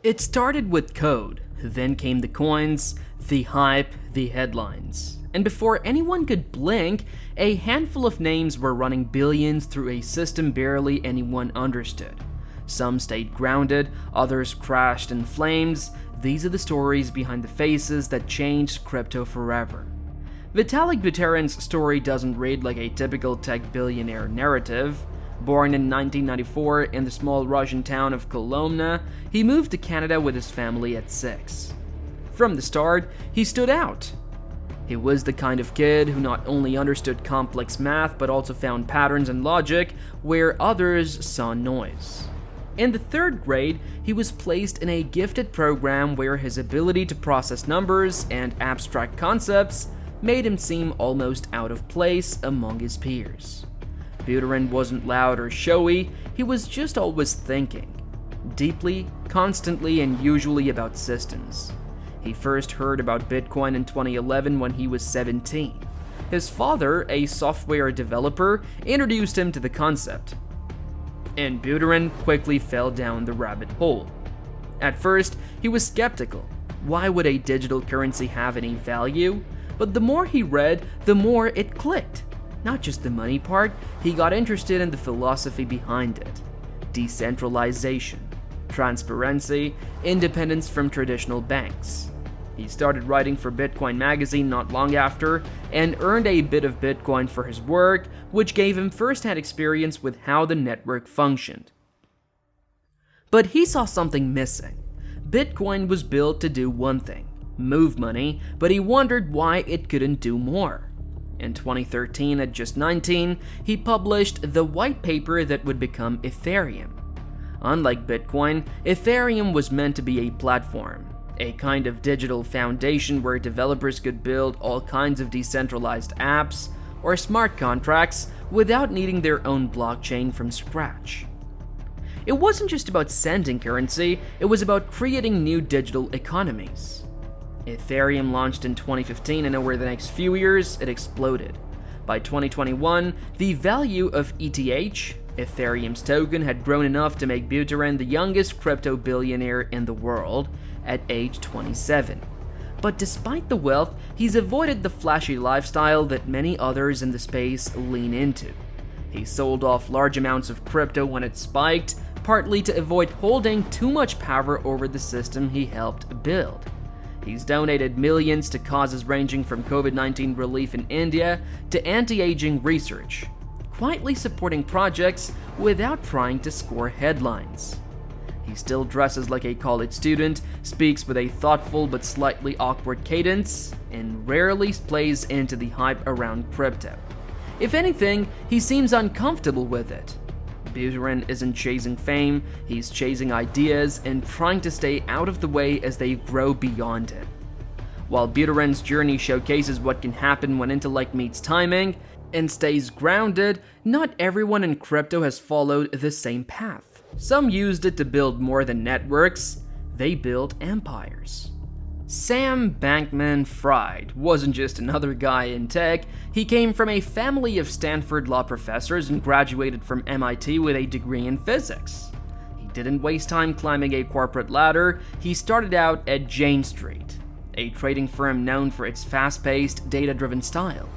It started with code, then came the coins, the hype, the headlines. And before anyone could blink, a handful of names were running billions through a system barely anyone understood. Some stayed grounded, others crashed in flames. These are the stories behind the faces that changed crypto forever. Vitalik Buterin's story doesn't read like a typical tech billionaire narrative. Born in 1994 in the small Russian town of Kolomna, he moved to Canada with his family at 6. From the start, he stood out. He was the kind of kid who not only understood complex math but also found patterns and logic where others saw noise. In the 3rd grade, he was placed in a gifted program where his ability to process numbers and abstract concepts made him seem almost out of place among his peers. Buterin wasn't loud or showy, he was just always thinking. Deeply, constantly, and usually about systems. He first heard about Bitcoin in 2011 when he was 17. His father, a software developer, introduced him to the concept. And Buterin quickly fell down the rabbit hole. At first, he was skeptical. Why would a digital currency have any value? But the more he read, the more it clicked. Not just the money part, he got interested in the philosophy behind it. Decentralization, transparency, independence from traditional banks. He started writing for Bitcoin magazine not long after, and earned a bit of Bitcoin for his work, which gave him first-hand experience with how the network functioned. But he saw something missing. Bitcoin was built to do one thing, move money, but he wondered why it couldn't do more. In 2013, at just 19, he published the white paper that would become Ethereum. Unlike Bitcoin, Ethereum was meant to be a platform, a kind of digital foundation where developers could build all kinds of decentralized apps or smart contracts without needing their own blockchain from scratch. It wasn't just about sending currency, it was about creating new digital economies. Ethereum launched in 2015, and over the next few years, it exploded. By 2021, the value of ETH, Ethereum's token, had grown enough to make Buterin the youngest crypto billionaire in the world at age 27. But despite the wealth, he's avoided the flashy lifestyle that many others in the space lean into. He sold off large amounts of crypto when it spiked, partly to avoid holding too much power over the system he helped build. He's donated millions to causes ranging from COVID-19 relief in India to anti-aging research, quietly supporting projects without trying to score headlines. He still dresses like a college student, speaks with a thoughtful but slightly awkward cadence, and rarely plays into the hype around crypto. If anything, he seems uncomfortable with it. Buterin isn't chasing fame, he's chasing ideas and trying to stay out of the way as they grow beyond it. While Buterin's journey showcases what can happen when intellect meets timing and stays grounded, not everyone in crypto has followed the same path. Some used it to build more than networks, they built empires. Sam Bankman-Fried wasn't just another guy in tech, he came from a family of Stanford law professors and graduated from MIT with a degree in physics. He didn't waste time climbing a corporate ladder, he started out at Jane Street, a trading firm known for its fast-paced, data-driven style.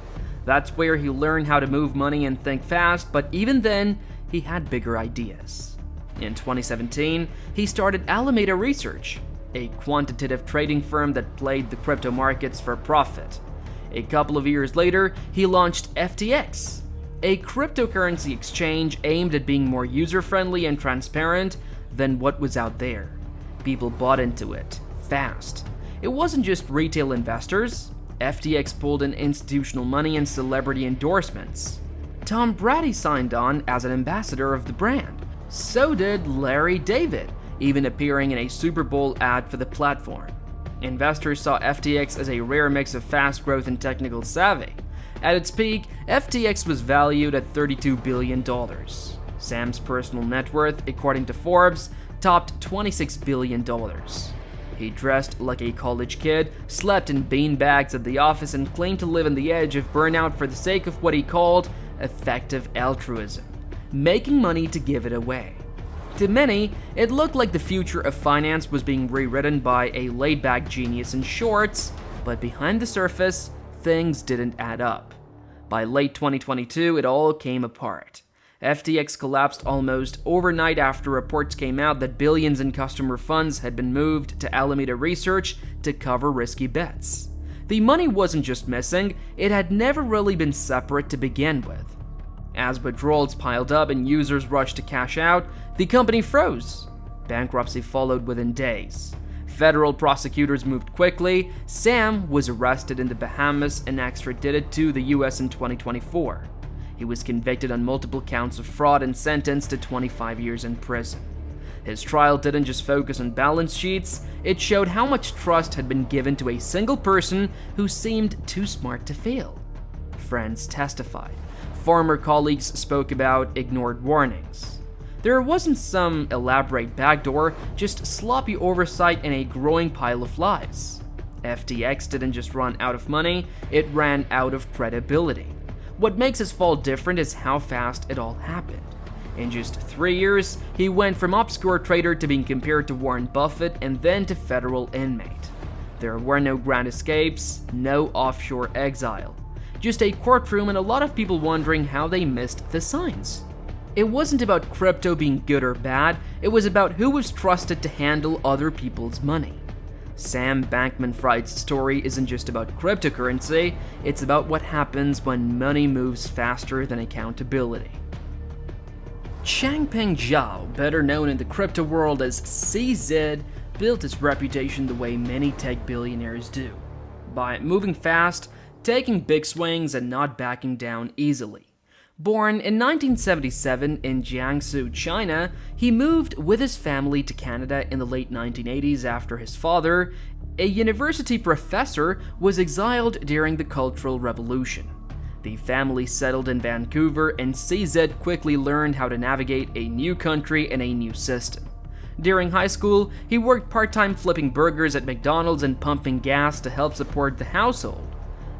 That's where he learned how to move money and think fast, but even then, he had bigger ideas. In 2017, he started Alameda Research, a quantitative trading firm that played the crypto markets for profit. A couple of years later, he launched FTX, a cryptocurrency exchange aimed at being more user-friendly and transparent than what was out there. People bought into it, fast. It wasn't just retail investors. FTX pulled in institutional money and celebrity endorsements. Tom Brady signed on as an ambassador of the brand. So did Larry David, even appearing in a Super Bowl ad for the platform. Investors saw FTX as a rare mix of fast growth and technical savvy. At its peak, FTX was valued at $32 billion. Sam's personal net worth, according to Forbes, topped $26 billion. He dressed like a college kid, slept in beanbags at the office, and claimed to live on the edge of burnout for the sake of what he called effective altruism, making money to give it away. To many, it looked like the future of finance was being rewritten by a laid-back genius in shorts, but behind the surface, things didn't add up. By late 2022, it all came apart. FTX collapsed almost overnight after reports came out that billions in customer funds had been moved to Alameda Research to cover risky bets. The money wasn't just missing, it had never really been separate to begin with. As withdrawals piled up and users rushed to cash out, the company froze. Bankruptcy followed within days. Federal prosecutors moved quickly. Sam was arrested in the Bahamas and extradited to the US in 2024. He was convicted on multiple counts of fraud and sentenced to 25 years in prison. His trial didn't just focus on balance sheets, it showed how much trust had been given to a single person who seemed too smart to fail. Friends testified. Former colleagues spoke about ignored warnings. There wasn't some elaborate backdoor, just sloppy oversight and a growing pile of lies. FTX didn't just run out of money, it ran out of credibility. What makes his fall different is how fast it all happened. In just 3 years, he went from obscure trader to being compared to Warren Buffett and then to federal inmate. There were no grand escapes, no offshore exile. Just a courtroom and a lot of people wondering how they missed the signs. It wasn't about crypto being good or bad, it was about who was trusted to handle other people's money. Sam Bankman-Fried's story isn't just about cryptocurrency, it's about what happens when money moves faster than accountability. Changpeng Zhao, better known in the crypto world as CZ, built his reputation the way many tech billionaires do, by moving fast, taking big swings, and not backing down easily. Born in 1977 in Jiangsu, China, he moved with his family to Canada in the late 1980s after his father, a university professor, was exiled during the Cultural Revolution. The family settled in Vancouver, and CZ quickly learned how to navigate a new country and a new system. During high school, he worked part-time flipping burgers at McDonald's and pumping gas to help support the household.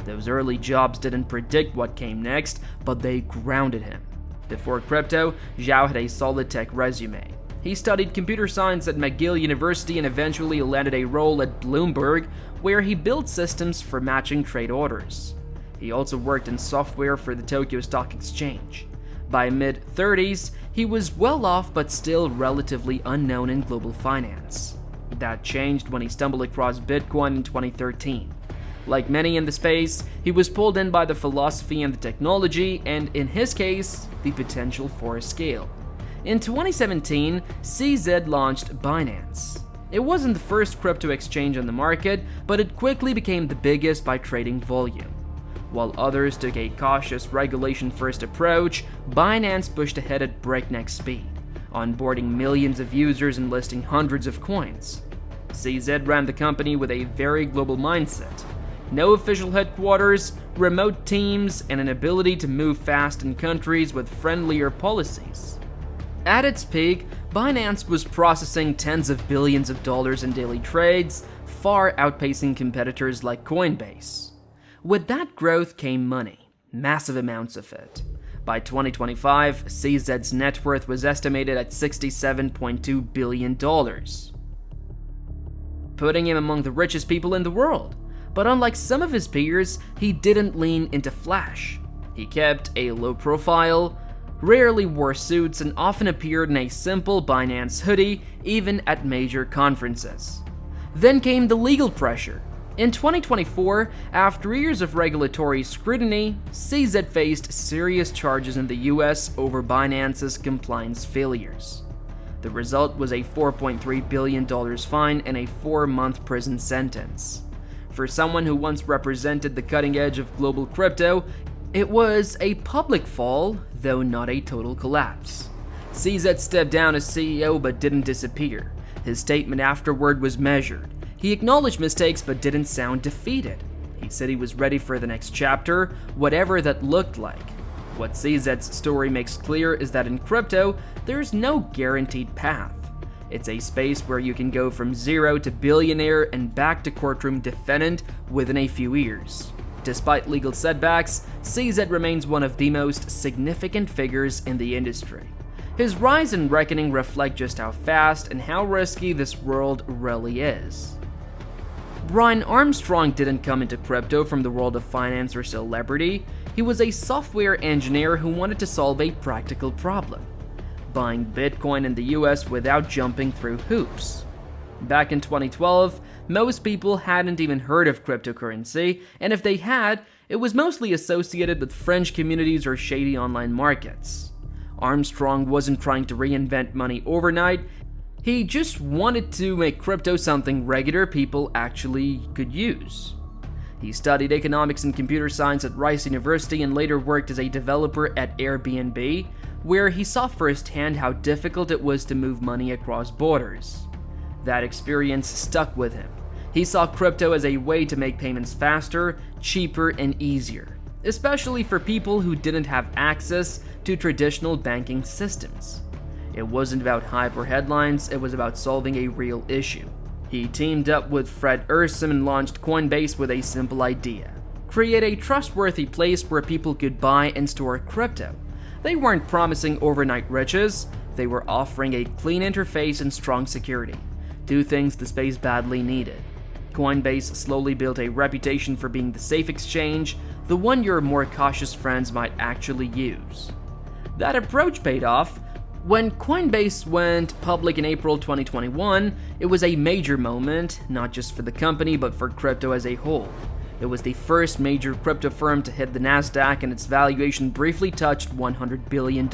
Those early jobs didn't predict what came next, but they grounded him. Before crypto, Zhao had a solid tech resume. He studied computer science at McGill University and eventually landed a role at Bloomberg, where he built systems for matching trade orders. He also worked in software for the Tokyo Stock Exchange. By mid-30s, he was well off but still relatively unknown in global finance. That changed when he stumbled across Bitcoin in 2013. Like many in the space, he was pulled in by the philosophy and the technology, and in his case, the potential for a scale. In 2017, CZ launched Binance. It wasn't the first crypto exchange on the market, but it quickly became the biggest by trading volume. While others took a cautious regulation-first approach, Binance pushed ahead at breakneck speed, onboarding millions of users and listing hundreds of coins. CZ ran the company with a very global mindset. No official headquarters, remote teams, and an ability to move fast in countries with friendlier policies. At its peak, Binance was processing tens of billions of dollars in daily trades, far outpacing competitors like Coinbase. With that growth came money, massive amounts of it. By 2025, CZ's net worth was estimated at $67.2 billion, putting him among the richest people in the world. But unlike some of his peers, he didn't lean into flash. He kept a low profile, rarely wore suits, and often appeared in a simple Binance hoodie, even at major conferences. Then came the legal pressure. In 2024, after years of regulatory scrutiny, CZ faced serious charges in the US over Binance's compliance failures. The result was a $4.3 billion fine and a 4-month prison sentence. For someone who once represented the cutting edge of global crypto, it was a public fall, though not a total collapse. CZ stepped down as CEO but didn't disappear. His statement afterward was measured. He acknowledged mistakes but didn't sound defeated. He said he was ready for the next chapter, whatever that looked like. What CZ's story makes clear is that in crypto, there's no guaranteed path. It's a space where you can go from zero to billionaire and back to courtroom defendant within a few years. Despite legal setbacks, CZ remains one of the most significant figures in the industry. His rise and reckoning reflect just how fast and how risky this world really is. Brian Armstrong didn't come into crypto from the world of finance or celebrity. He was a software engineer who wanted to solve a practical problem: buying Bitcoin in the US without jumping through hoops. Back in 2012, most people hadn't even heard of cryptocurrency, and if they had, it was mostly associated with fringe communities or shady online markets. Armstrong wasn't trying to reinvent money overnight. He just wanted to make crypto something regular people actually could use. He studied economics and computer science at Rice University and later worked as a developer at Airbnb, where he saw firsthand how difficult it was to move money across borders. That experience stuck with him. He saw crypto as a way to make payments faster, cheaper, and easier, especially for people who didn't have access to traditional banking systems. It wasn't about hype or headlines, it was about solving a real issue. He teamed up with Fred Ursum and launched Coinbase with a simple idea: create a trustworthy place where people could buy and store crypto. They weren't promising overnight riches, they were offering a clean interface and strong security, two things the space badly needed. Coinbase slowly built a reputation for being the safe exchange, the one your more cautious friends might actually use. That approach paid off. When Coinbase went public in April 2021, it was a major moment, not just for the company but for crypto as a whole. It was the first major crypto firm to hit the Nasdaq, and its valuation briefly touched $100 billion.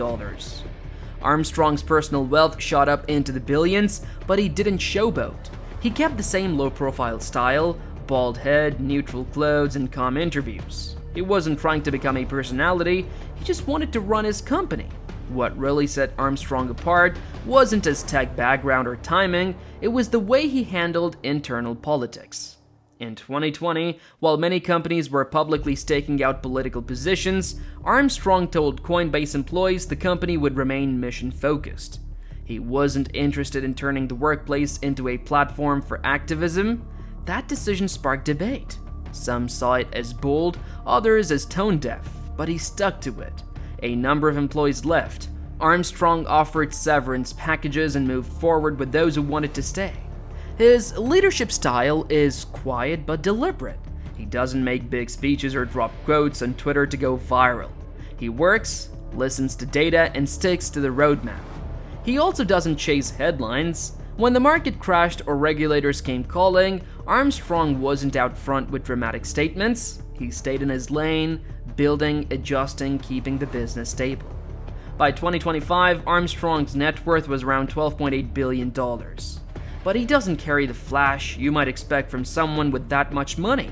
Armstrong's personal wealth shot up into the billions, but he didn't showboat. He kept the same low-profile style: bald head, neutral clothes, and calm interviews. He wasn't trying to become a personality, he just wanted to run his company. What really set Armstrong apart wasn't his tech background or timing, it was the way he handled internal politics. In 2020, while many companies were publicly staking out political positions, Armstrong told Coinbase employees the company would remain mission-focused. He wasn't interested in turning the workplace into a platform for activism. That decision sparked debate. Some saw it as bold, others as tone-deaf, but he stuck to it. A number of employees left. Armstrong offered severance packages and moved forward with those who wanted to stay. His leadership style is quiet but deliberate. He doesn't make big speeches or drop quotes on Twitter to go viral. He works, listens to data, and sticks to the roadmap. He also doesn't chase headlines. When the market crashed or regulators came calling, Armstrong wasn't out front with dramatic statements. He stayed in his lane, building, adjusting, keeping the business stable. By 2025, Armstrong's net worth was around $12.8 billion. But he doesn't carry the flash you might expect from someone with that much money.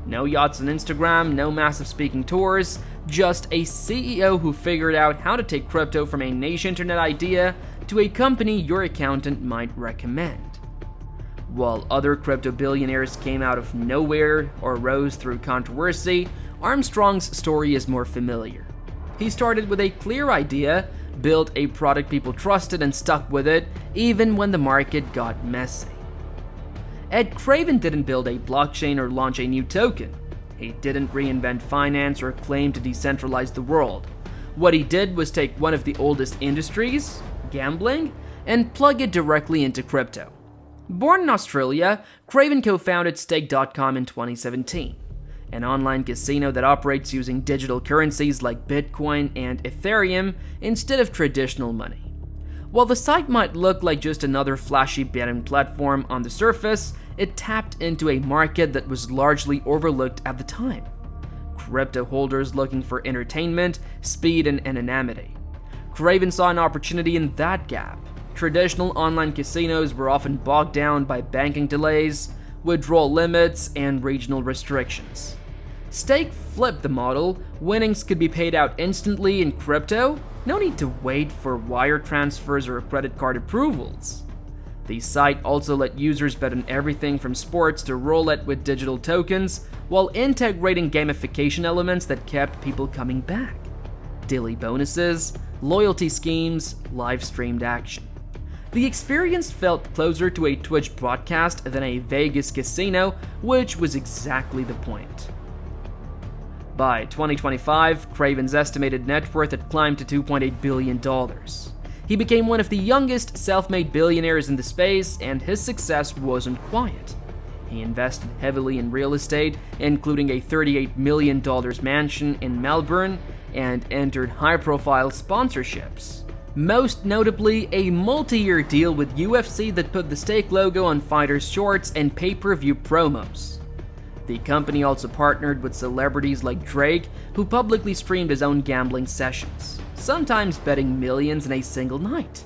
No yachts on Instagram, no massive speaking tours, just a CEO who figured out how to take crypto from a niche internet idea to a company your accountant might recommend. While other crypto billionaires came out of nowhere or rose through controversy, Armstrong's story is more familiar. He started with a clear idea, built a product people trusted, and stuck with it even when the market got messy. Ed Craven didn't build a blockchain or launch a new token. He didn't reinvent finance or claim to decentralize the world. What he did was take one of the oldest industries, gambling, and plug it directly into crypto. Born in Australia, Craven co-founded Stake.com in 2017, an online casino that operates using digital currencies like Bitcoin and Ethereum instead of traditional money. While the site might look like just another flashy betting platform on the surface, it tapped into a market that was largely overlooked at the time: crypto holders looking for entertainment, speed, and anonymity. Craven saw an opportunity in that gap. Traditional online casinos were often bogged down by banking delays, withdrawal limits, and regional restrictions. Stake flipped the model. Winnings could be paid out instantly in crypto. No need to wait for wire transfers or credit card approvals. The site also let users bet on everything from sports to roulette with digital tokens, while integrating gamification elements that kept people coming back. Daily bonuses, loyalty schemes, live-streamed action. The experience felt closer to a Twitch broadcast than a Vegas casino, which was exactly the point. By 2025, Craven's estimated net worth had climbed to $2.8 billion. he became one of the youngest self-made billionaires in the space, and his success wasn't quiet. He invested heavily in real estate, including a $38 million mansion in Melbourne, and entered high-profile sponsorships. Most notably, a multi-year deal with UFC that put the Stake logo on fighters' shorts and pay-per-view promos. The company also partnered with celebrities like Drake, who publicly streamed his own gambling sessions, sometimes betting millions in a single night.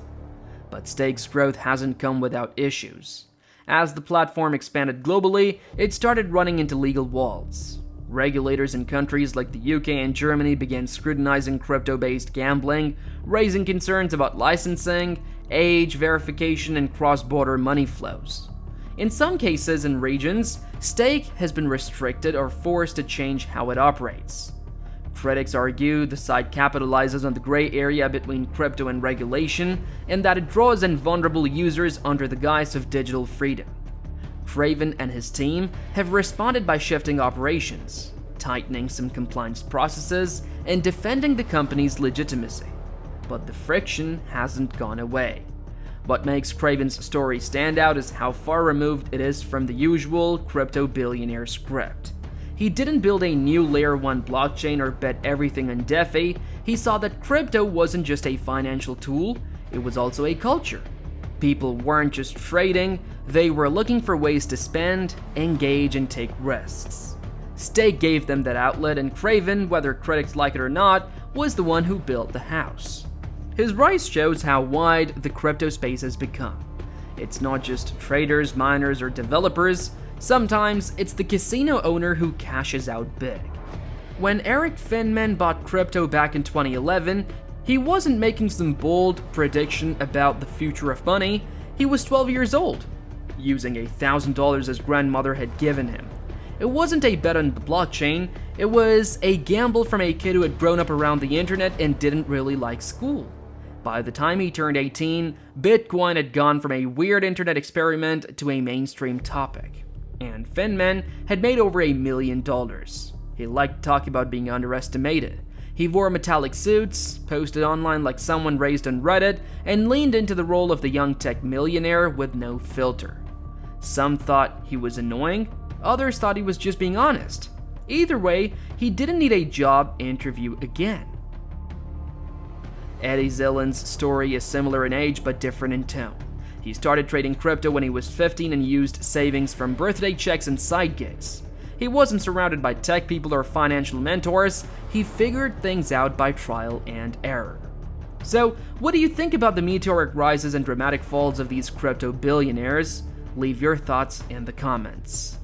But Stake's growth hasn't come without issues. As the platform expanded globally, it started running into legal walls. Regulators in countries like the UK and Germany began scrutinizing crypto-based gambling, raising concerns about licensing, age verification, and cross-border money flows. In some cases and regions, Stake has been restricted or forced to change how it operates. Critics argue the site capitalizes on the gray area between crypto and regulation, and that it draws in vulnerable users under the guise of digital freedom. Craven and his team have responded by shifting operations, tightening some compliance processes, and defending the company's legitimacy. But the friction hasn't gone away. What makes Craven's story stand out is how far removed it is from the usual crypto billionaire script. He didn't build a new layer 1 blockchain or bet everything on DeFi. He saw that crypto wasn't just a financial tool, it was also a culture. People weren't just trading, they were looking for ways to spend, engage, and take risks. Stake gave them that outlet, and Craven, whether critics like it or not, was the one who built the house. His rise shows how wide the crypto space has become. It's not just traders, miners, or developers. Sometimes it's the casino owner who cashes out big. When Eric Finman bought crypto back in 2011, he wasn't making some bold prediction about the future of money. He was 12 years old, using $1,000 his grandmother had given him. It wasn't a bet on the blockchain, it was a gamble from a kid who had grown up around the internet and didn't really like school. By the time he turned 18, Bitcoin had gone from a weird internet experiment to a mainstream topic. And Finman had made over $1 million. He liked to talk about being underestimated. He wore metallic suits, posted online like someone raised on Reddit, and leaned into the role of the young tech millionaire with no filter. Some thought he was annoying, others thought he was just being honest. Either way, he didn't need a job interview again. Eddie Zillen's story is similar in age but different in tone. He started trading crypto when he was 15 and used savings from birthday checks and side gigs. He wasn't surrounded by tech people or financial mentors, he figured things out by trial and error. So, what do you think about the meteoric rises and dramatic falls of these crypto billionaires? Leave your thoughts in the comments.